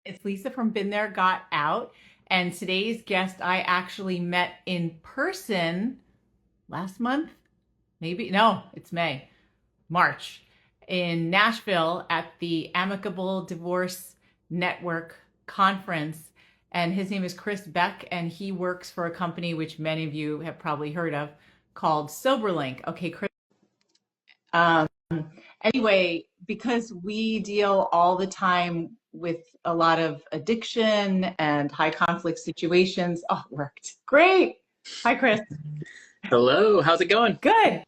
It's Lisa from Been There, Got Out. And today's guest I actually met in person last month. Maybe, no, it's March, in Nashville at the Amicable Divorce Network conference. And his name is Chris Beck, and he works for a company which many of you have probably heard of called SoberLink. Okay, Chris. Um, anyway, because we deal all the time with a lot of addiction and high conflict situations. Oh, it worked. Great. Hi, Chris. Hello, how's it going? Good.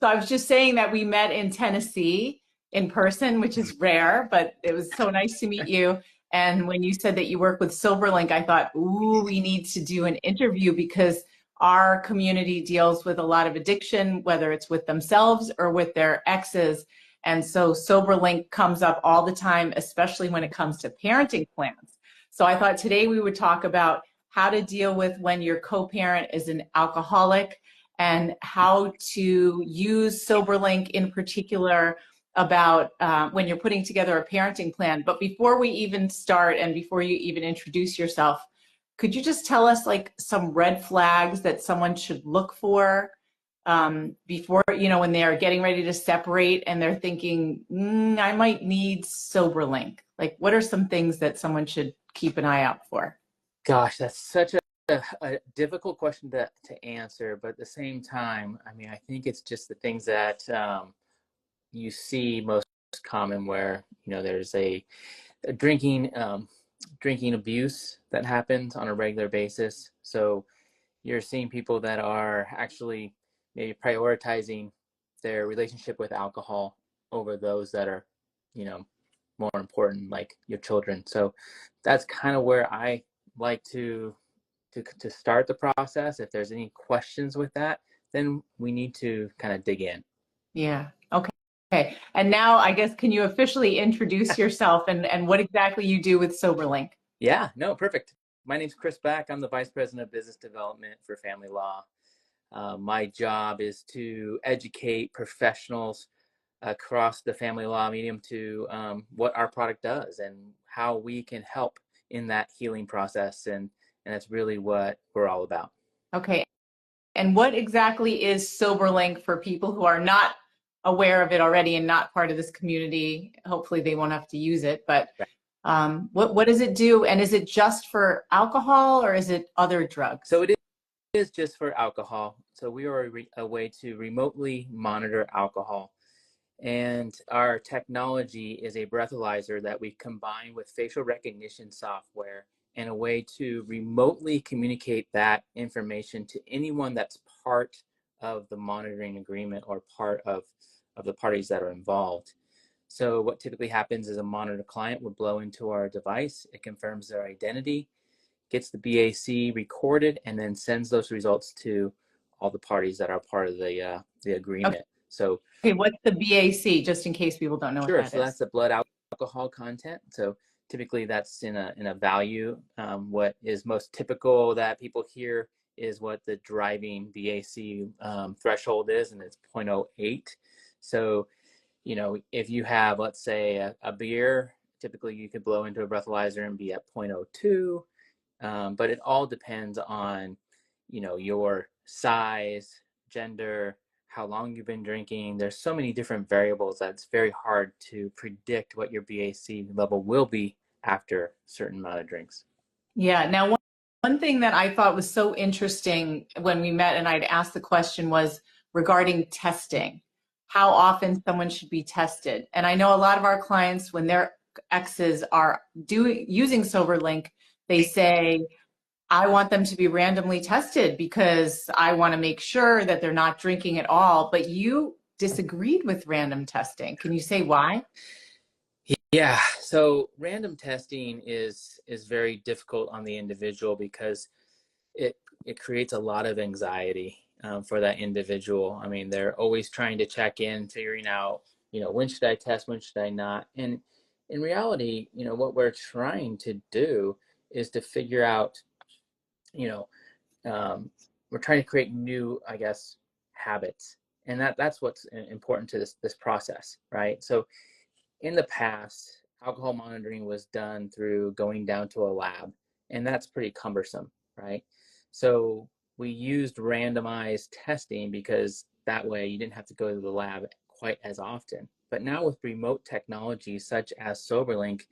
So I was just saying that we met in Tennessee in person, which is rare, but it was so nice to meet you. And when you said that you work with SoberLink, I thought, ooh, we need to do an interview because our community deals with a lot of addiction, whether it's with themselves or with their exes. And so SoberLink comes up all the time, especially when it comes to parenting plans. So I thought today we would talk about how to deal with when your co-parent is an alcoholic and how to use SoberLink in particular about when you're putting together a parenting plan. But before we even start and before you even introduce yourself, could you just tell us like some red flags that someone should look for before, when they're getting ready to separate and they're thinking, I might need SoberLink? Like, what are some things that someone should keep an eye out for? Gosh, that's such a difficult question to answer, but at the same time, I mean, I think it's just the things that you see most common where, there's a drinking abuse that happens on a regular basis. So you're seeing people that are actually maybe prioritizing their relationship with alcohol over those that are, you know, more important, like your children. So that's kind of where I like to start the process. If there's any questions with that, then we need to kind of dig in. Yeah. Okay. Okay. And now I guess can you officially introduce yourself and what exactly you do with SoberLink? Yeah, no, perfect. My name's Chris Back. I'm the Vice President of Business Development for Family Law. My job is to educate professionals across the family law medium to what our product does and how we can help in that healing process. And that's really what we're all about. Okay. And what exactly is SoberLink for people who are not aware of it already and not part of this community? Hopefully they won't have to use it, but what does it do? And is it just for alcohol or is it other So drugs? it is just for alcohol. So we are a way to remotely monitor alcohol. And our technology is a breathalyzer that we combine with facial recognition software and a way to remotely communicate that information to anyone that's part of the monitoring agreement or part of the parties that are involved. So what typically happens is a monitor client would blow into our device, it confirms their identity, gets the BAC recorded, and then sends those results to all the parties that are part of the Okay. agreement. So Okay, what's the BAC, just in case people don't know what sure. that So that's is? the blood alcohol content. So typically that's in a value. What is most typical that people hear is what the driving BAC threshold is, and it's 0.08. So if you have, let's say, a beer, typically you could blow into a breathalyzer and be at 0.02. But it all depends on your size, gender, how long you've been drinking. There's so many different variables that it's very hard to predict what your BAC level will be after a certain amount of drinks. Yeah. Now, one thing that I thought was so interesting when we met and I'd asked the question was regarding testing, how often someone should be tested. And I know a lot of our clients, when their exes are using SoberLink, they say, I want them to be randomly tested because I want to make sure that they're not drinking at all. But you disagreed with random testing. Can you say why? Yeah, so random testing is very difficult on the individual because it it creates a lot of anxiety for that individual. I mean, they're always trying to check in, figuring out, when should I test, when should I not? And in reality, what we're trying to do is to figure out, you know, um, we're trying to create new, I guess, habits, and that's what's important to this process, right? So in the past, alcohol monitoring was done through going down to a lab, and that's pretty cumbersome, right? So we used randomized testing because that way you didn't have to go to the lab quite as often. But now with remote technology such as SoberLink,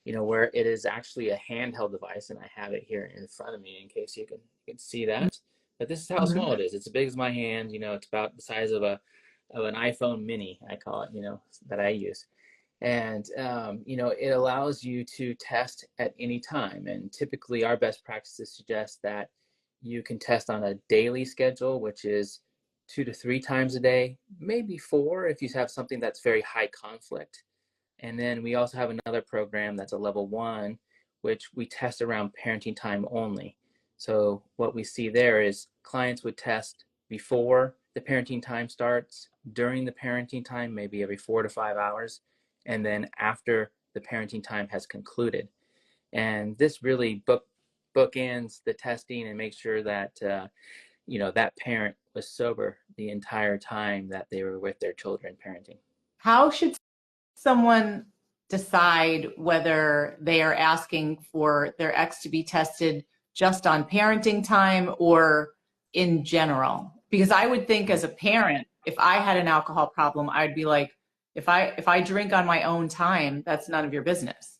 where it is actually a handheld device, and I have it here in front of me in case you can see that. But this is how Mhm. small it is. It's as big as my hand. It's about the size of an iPhone mini, I call it, that I use. And it allows you to test at any time. And typically, our best practices suggest that you can test on a daily schedule, which is 2 to 3 times a day, maybe four if you have something that's very high conflict. And then we also have another program that's a level 1, which we test around parenting time only. So what we see there is clients would test before the parenting time starts, during the parenting time, maybe every 4 to 5 hours, and then after the parenting time has concluded. And this really bookends the testing and makes sure that that parent was sober the entire time that they were with their children parenting. How should someone decide whether they are asking for their ex to be tested just on parenting time or in general? Because I would think as a parent, if I had an alcohol problem, I'd be like, if I drink on my own time, that's none of your business.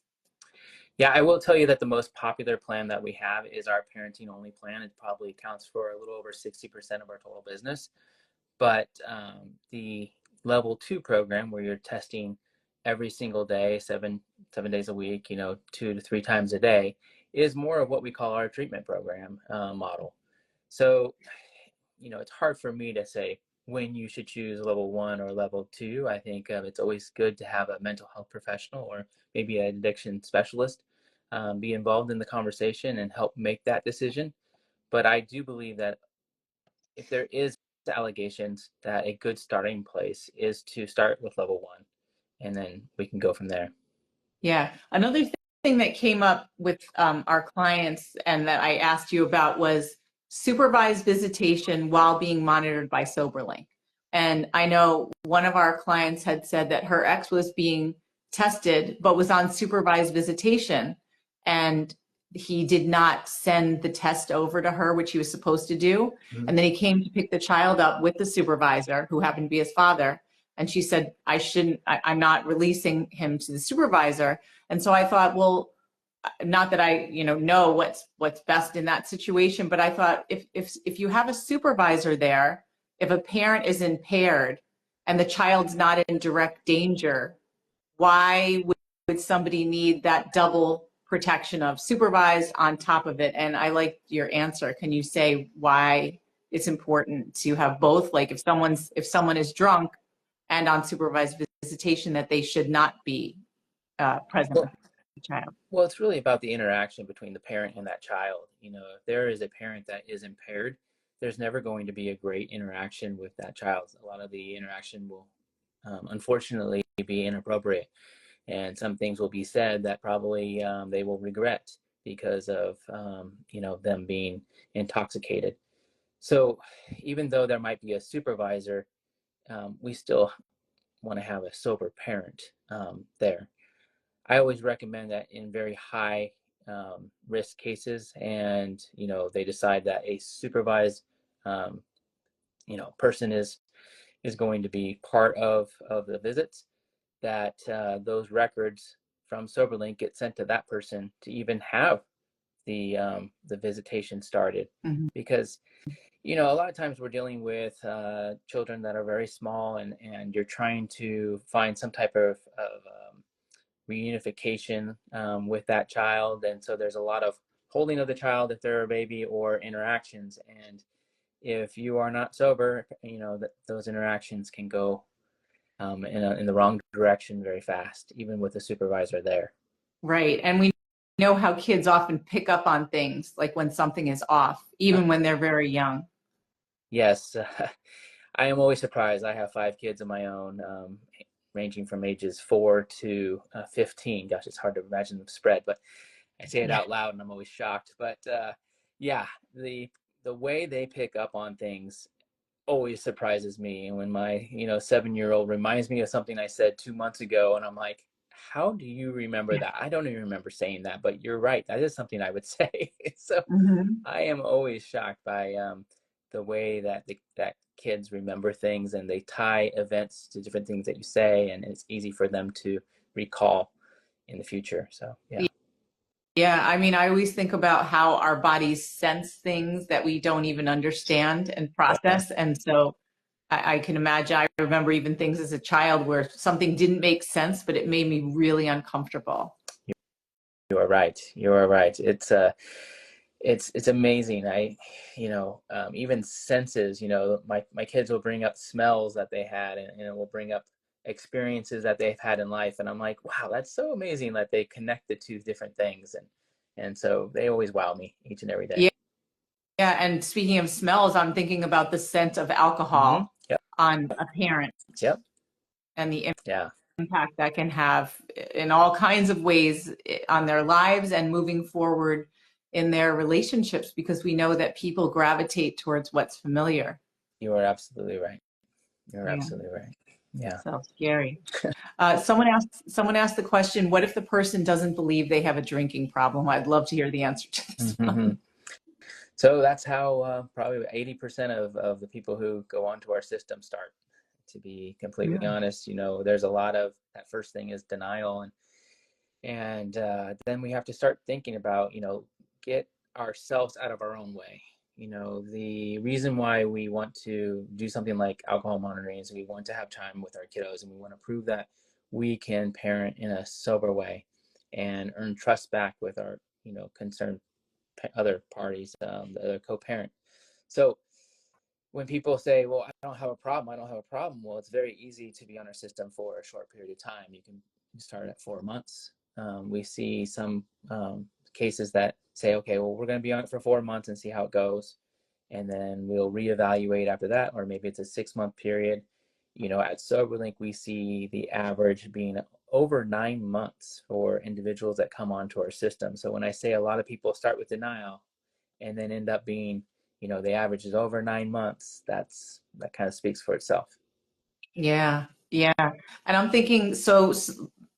Yeah, I will tell you that the most popular plan that we have is our parenting only plan. It probably accounts for a little over 60% of our total business. But the level 2 program, where you're testing every single day, seven days a week, 2 to 3 times a day, is more of what we call our treatment program model. So, it's hard for me to say when you should choose level 1 or level 2. I think it's always good to have a mental health professional or maybe an addiction specialist be involved in the conversation and help make that decision. But I do believe that if there is allegations, that a good starting place is to start with level 1, and then we can go from there. Yeah. Another thing that came up with our clients and that I asked you about was supervised visitation while being monitored by SoberLink. And I know one of our clients had said that her ex was being tested, but was on supervised visitation. And he did not send the test over to her, which he was supposed to do. Mm-hmm. And then he came to pick the child up with the supervisor, who happened to be his father. And she said, I'm not releasing him to the supervisor. And so I thought, well, not that I, know what's best in that situation, but I thought if you have a supervisor there, if a parent is impaired and the child's not in direct danger, why would somebody need that double protection of supervised on top of it? And I like your answer. Can you say why it's important to have both? Like if someone is drunk and on supervised visitation, that they should not be present with Well, the child. well, it's really about the interaction between the parent and that child. If there is a parent that is impaired, there's never going to be a great interaction with that child. A lot of the interaction will, unfortunately, be inappropriate. And some things will be said that probably they will regret because of them being intoxicated. So even though there might be a supervisor, we still want to have a sober parent there. I always recommend that in very high risk cases, and they decide that a supervised um, person is going to be part of the visits, that those records from SoberLink get sent to that person to even have the visitation started. Mm-hmm. Because a lot of times we're dealing with children that are very small, and you're trying to find some type of reunification with that child, and so there's a lot of holding of the child if they're a baby, or interactions. And if you are not sober, that those interactions can go in the wrong direction very fast, even with a supervisor there. Right. And we know how kids often pick up on things like when something is off, even when they're very young. Yes, I am always surprised. I have 5 kids of my own, ranging from ages 4 to 15. Gosh, it's hard to imagine the spread, but I say it out loud and I'm always shocked. But yeah, the way they pick up on things always surprises me. And when my 7-year-old reminds me of something I said 2 months ago, and I'm like, how do you remember that? I don't even remember saying that, but you're right. That is something I would say. So Mhm. I am always shocked by the way that that kids remember things, and they tie events to different things that you say, and it's easy for them to recall in the future. So yeah. Yeah, I mean, I always think about how our bodies sense things that we don't even understand and Yeah, process. And so I can imagine, I remember even things as a child where something didn't make sense, but it made me really uncomfortable. you are right. You are right. It's amazing. Even senses, my kids will bring up smells that they had, and it will bring up experiences that they've had in life. And I'm like, wow, that's so amazing that they connect the two different things. And so they always wow me each and every day. Yeah. Yeah. And speaking of smells, I'm thinking about the scent of Mm-hmm. alcohol Yep. on a parent Yep. and the Yeah. impact that can have in all kinds of ways on their lives and moving forward in their relationships, because we know that people gravitate towards what's familiar. You are absolutely right. You're Yeah, absolutely right. Yeah. so scary. Someone asked the question, what if the person doesn't believe they have a drinking problem? I'd love to hear the answer to this Mm-hmm. one. So that's how probably 80% of the people who go onto our system start. To be completely Yeah. honest, there's a lot of that. First thing is denial, and then we have to start thinking about, get ourselves out of our own way. The reason why we want to do something like alcohol monitoring is we want to have time with our kiddos, and we want to prove that we can parent in a sober way and earn trust back with our, concerned other parties, the other co-parent. So when people say, well, I don't have a problem, I don't have a problem. Well, it's very easy to be on our system for a short period of time. You can start at 4 months. We see some cases that say, okay, well, we're going to be on it for 4 months and see how it goes. And then we'll reevaluate after that, or maybe it's a 6 month period. At SoberLink, we see the average being over 9 months for individuals that come onto our system. So when I say a lot of people start with denial and then end up being, the average is over 9 months, that kind of speaks for itself. Yeah, yeah. And I'm thinking, so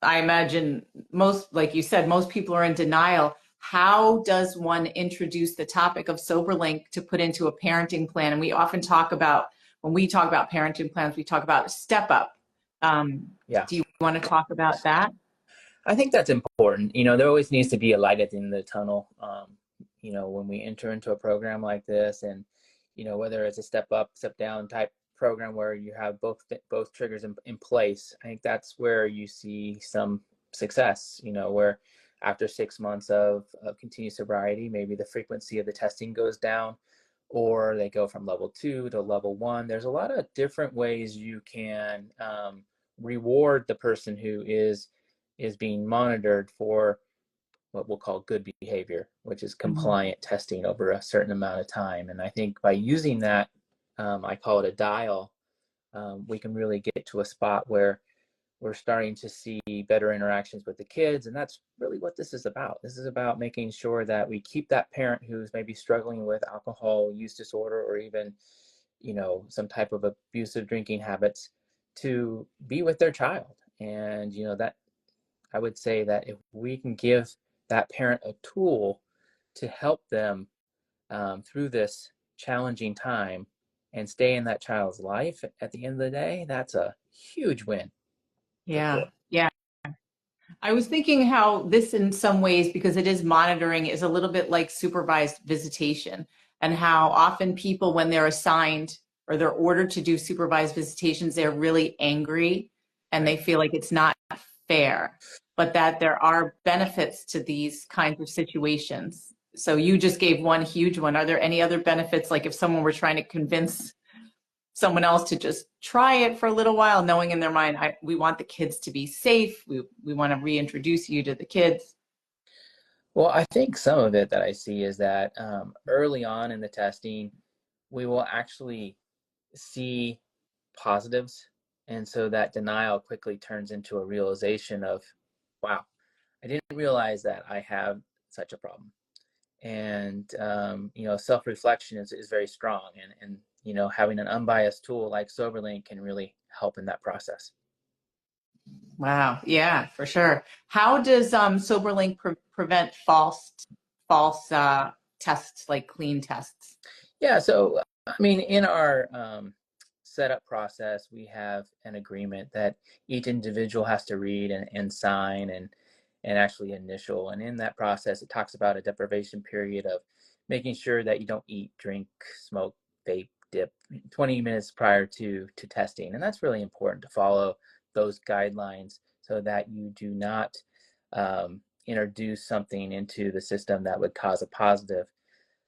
I imagine most, like you said, most people are in denial. How does one introduce the topic of SoberLink to put into a parenting plan? And we often talk about, when we talk about parenting plans, we talk about step up. Yeah, Do you want to talk about that? I think that's important. There always needs to be a light at the end of the tunnel. When we enter into a program like this, and whether it's a step up, step down type program where you have both triggers in place, I think that's where you see some success. Where after 6 months of continued sobriety, maybe the frequency of the testing goes down, or they go from level 2 to level 1. There's a lot of different ways you can reward the person who is being monitored for what we'll call good behavior, which is Mhm. compliant testing over a certain amount of time. And I think by using that, I call it a dial, we can really get to a spot where we're starting to see better interactions with the kids. And that's really what this is about. This is about making sure that we keep that parent who's maybe struggling with alcohol use disorder, or even, some type of abusive drinking habits, to be with their child. And, that I would say that if we can give that parent a tool to help them through this challenging time and stay in that child's life at the end of the day, that's a huge win for Yeah, sure. yeah. I was thinking how this, in some ways, because it is monitoring, is a little bit like supervised visitation, and how often people, when they're assigned or they're ordered to do supervised visitations, they're really angry and Right. they feel like it's not fair, but that there are benefits to these kinds of situations. So you just gave one huge one. Are there any other benefits, like if someone were trying to convince someone else to just try it for a little while, knowing in their mind, we want the kids to be safe. We want to reintroduce you to the kids. Well, I think some of it that I see is that early on in the testing, we will actually see positives. And so that denial quickly turns into a realization of, wow, I didn't realize that I have such a problem. And, self-reflection is very strong. And, having an unbiased tool like SoberLink can really help in that process. Wow. Yeah, for sure. How does SoberLink prevent false tests, like clean tests? Yeah, so I mean, in our setup process, we have an agreement that each individual has to read and sign and actually initial. And in that process, it talks about a deprivation period of making sure that you don't eat, drink, smoke, vape, dip 20 minutes prior to testing. And that's really important to follow those guidelines so that you do not introduce something into the system that would cause a positive.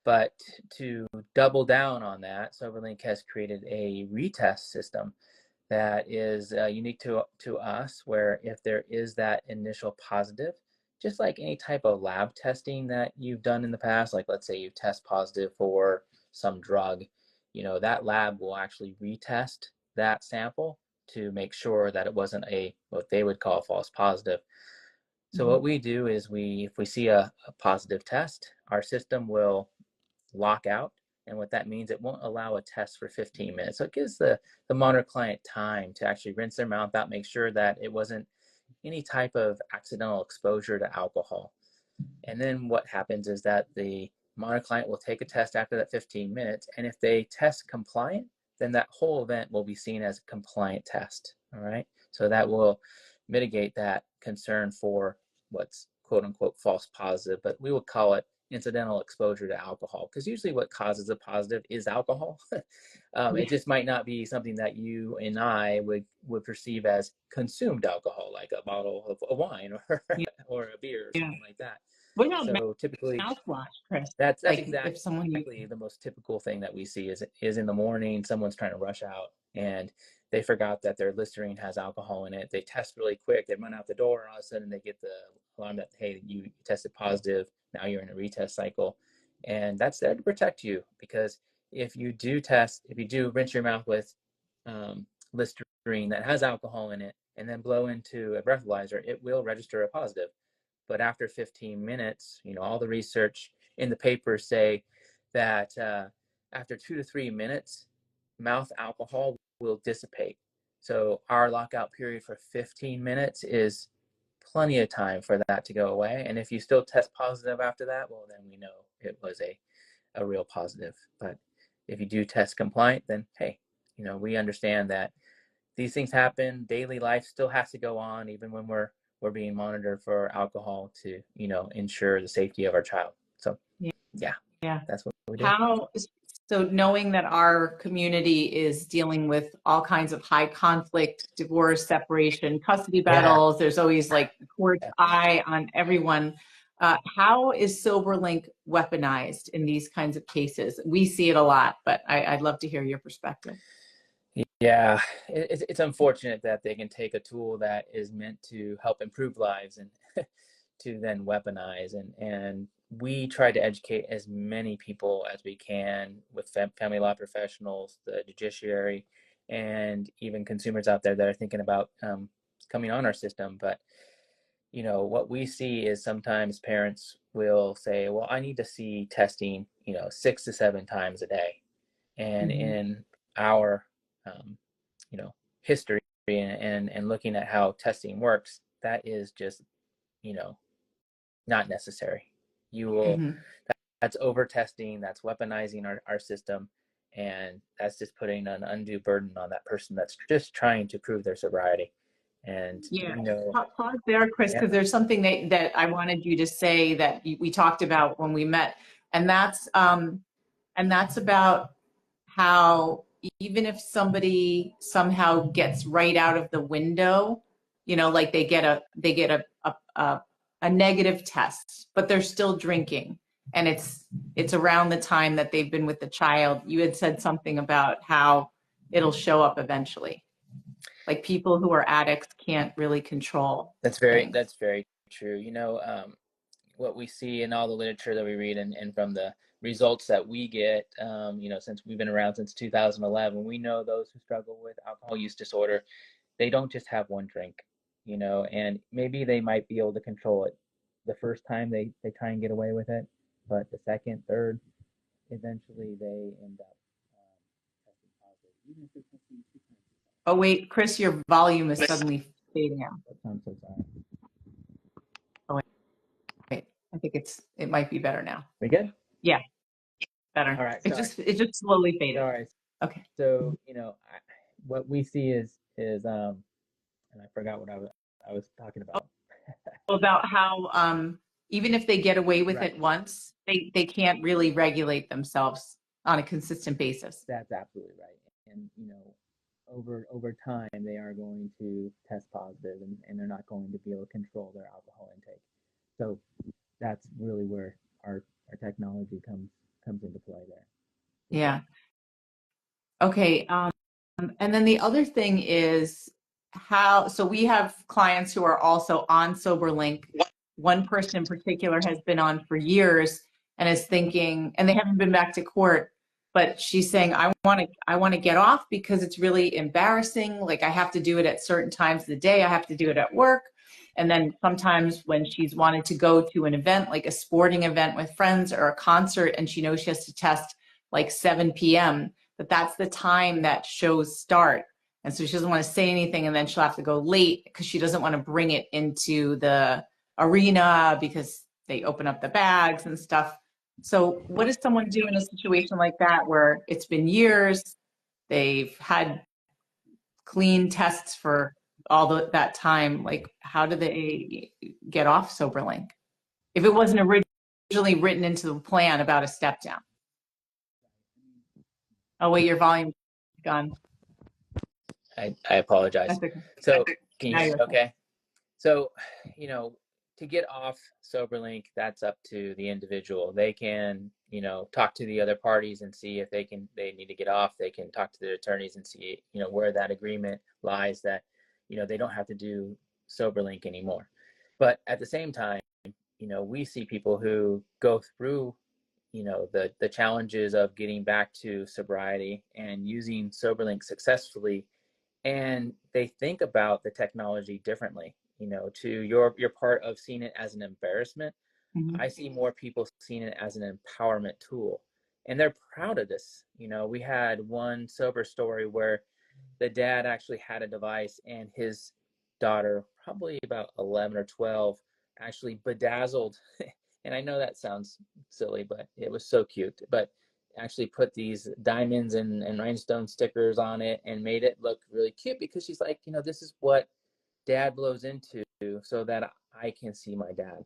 But to double down on that, SoberLink has created a retest system that is unique to us, where if there is that initial positive, just like any type of lab testing that you've done in the past, like let's say you test positive for some drug, that lab will actually retest that sample to make sure that it wasn't a what they would call a false positive. So Mhm. what we do is if we see a positive test, our system will lock out. And what that means, it won't allow a test for 15 minutes. So it gives the monitor client time to actually rinse their mouth out, make sure that it wasn't any type of accidental exposure to alcohol. And then what happens is that the monitor client will take a test after that 15 minutes. And if they test compliant, then that whole event will be seen as a compliant test. All right. So that will mitigate that concern for what's quote unquote false positive, but we would call it incidental exposure to alcohol, because usually what causes a positive is alcohol. It Yeah. just might not be something that you and I would perceive as consumed alcohol, like a bottle of wine or Yeah. or a beer or Yeah. something like that. What about So typically, mouthwash, Chris? that's Like if someone exactly the most typical thing that we see is in the morning, someone's trying to rush out and they forgot that their Listerine has alcohol in it. They test really quick, they run out the door, and all of a sudden they get the alarm that, hey, you tested positive, now you're in a retest cycle. And that's there to protect you, because if you do rinse your mouth with Listerine that has alcohol in it and then blow into a breathalyzer, it will register a positive. But after 15 minutes, all the research in the papers say that after 2 to 3 minutes, mouth alcohol will dissipate. So our lockout period for 15 minutes is plenty of time for that to go away. And if you still test positive after that, well, then we know it was a real positive. But if you do test compliant, then hey, we understand that these things happen. Daily life still has to go on, even when we're being monitored for alcohol to ensure the safety of our child. So yeah. yeah, Yeah. that's what we do. How, so knowing that our community is dealing with all kinds of high conflict, divorce, separation, custody Yeah. battles, there's always like the court's eye on everyone. How is SoberLink weaponized in these kinds of cases? We see it a lot, but I'd love to hear your perspective. Yeah, it's unfortunate that they can take a tool that is meant to help improve lives and to then weaponize. And we try to educate as many people as we can with family law professionals, the judiciary, and even consumers out there that are thinking about coming on our system. But what we see is sometimes parents will say, well, I need to see testing 6 to 7 times a day. And Mhm. in our um, history and looking at how testing works, that is just you know not necessary. You will Mhm. That's over testing, that's weaponizing our system, and that's just putting an undue burden on that person that's just trying to prove their sobriety. And Yeah. Pause there, Chris, yeah, because there's something that I wanted you to say that we talked about when we met, and that's about how even if somebody somehow gets right out of the window, like they get a negative test, but they're still drinking, and it's around the time that they've been with the child. You had said something about how it'll show up eventually. Like people who are addicts can't really control things. that's very true. What we see in all the literature that we read, and from the results that we get, since we've been around since 2011, we know those who struggle with alcohol use disorder, they don't just have one drink, and maybe they might be able to control it the first time they try and get away with it, but the second, third, eventually they end up testing positive, even if it's something two times. Oh, wait, Chris, your volume is suddenly fading out. I'm so sorry. Oh, wait. I think it might be better now. We good? Yeah, better. All right. It just slowly faded. All right. Okay. So, what we see is and I forgot what I was talking about. About how even if they get away with Right. it once, they can't really regulate themselves on a consistent basis. That's absolutely right. And, over time, they are going to test positive and they're not going to be able to control their alcohol intake. So that's really where our technology comes into play there. Yeah. Okay. And then the other thing is so we have clients who are also on SoberLink. One person in particular has been on for years and is thinking, and they haven't been back to court, but she's saying, I want to get off because it's really embarrassing. Like I have to do it at certain times of the day. I have to do it at work. And then sometimes when she's wanted to go to an event, like a sporting event with friends or a concert, and she knows she has to test like 7 p.m., that's the time that shows start. And so she doesn't want to say anything, and then she'll have to go late because she doesn't want to bring it into the arena because they open up the bags and stuff. So what does someone do in a situation like that where it's been years, they've had clean tests for that time? Like, how do they get off SoberLink if it wasn't originally written into the plan about a step down? Oh, wait, your volume's gone. I apologize. Okay. So can you Now hear me you're okay? So, to get off SoberLink, that's up to the individual. They can, talk to the other parties and see if they need to get off. They can talk to their attorneys and see, where that agreement lies that, they don't have to do SoberLink anymore. But at the same time, we see people who go through, the challenges of getting back to sobriety and using SoberLink successfully, and they think about the technology differently. To your part of seeing it as an embarrassment, I see more people seeing it as an empowerment tool, and they're proud of this. We had one sober story where the dad actually had a device, and his daughter, probably about 11 or 12, actually bedazzled. And I know that sounds silly, but it was so cute. But actually put these diamonds and rhinestone stickers on it and made it look really cute because she's like, this is what dad blows into so that I can see my dad.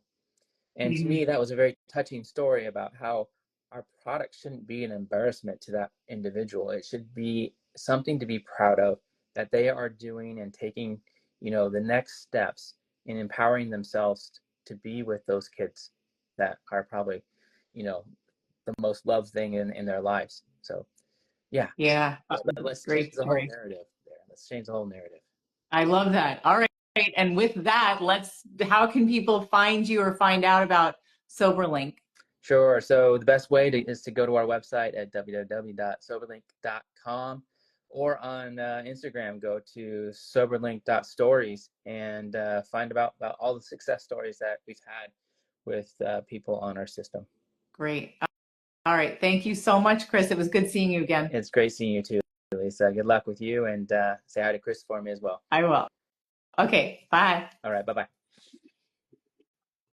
And to me, that was a very touching story about how our product shouldn't be an embarrassment to that individual. It should be something to be proud of, that they are doing and taking, the next steps in empowering themselves to be with those kids that are probably, the most loved thing in their lives. So, yeah. Yeah. Let's Great change the whole story. narrative there. Let's change the whole narrative. I love that. All right. And with that, how can people find you or find out about SoberLink? Sure. So the best way is to go to our website at www.soberlink.com, or on Instagram, go to soberlink.stories and find about all the success stories that we've had with people on our system. Great. All right. Thank you so much, Chris. It was good seeing you again. It's great seeing you too, Lisa. Good luck with you, and say hi to Chris for me as well. I will. Okay. Bye. All right. Bye-bye.